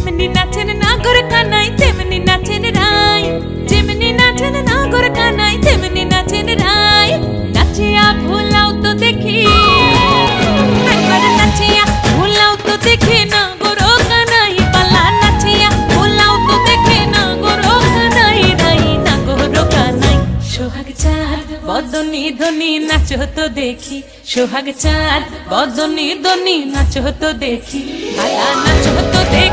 যেমনি নাচেন নাগর কানাই তেমনি নাচেন রাই, যেমনি নাচেন নাগর কানাই তেমনি নাচেন রাই। নাচিয়া ভুলাও তো দেখি, একবার নাচিয়া ভুলাও তো দেখি নাগর কানাই পালা, নাচিয়া ভুলাও তো দেখি নাগর কানাই রাই, নাগর কানাই। সোহাগ চাঁদ বদনি ধনি নাচো তো দেখি, সোহাগ চাঁদ বদনি ধনি নাচো তো দেখি, পালা নাচো তো দেখি।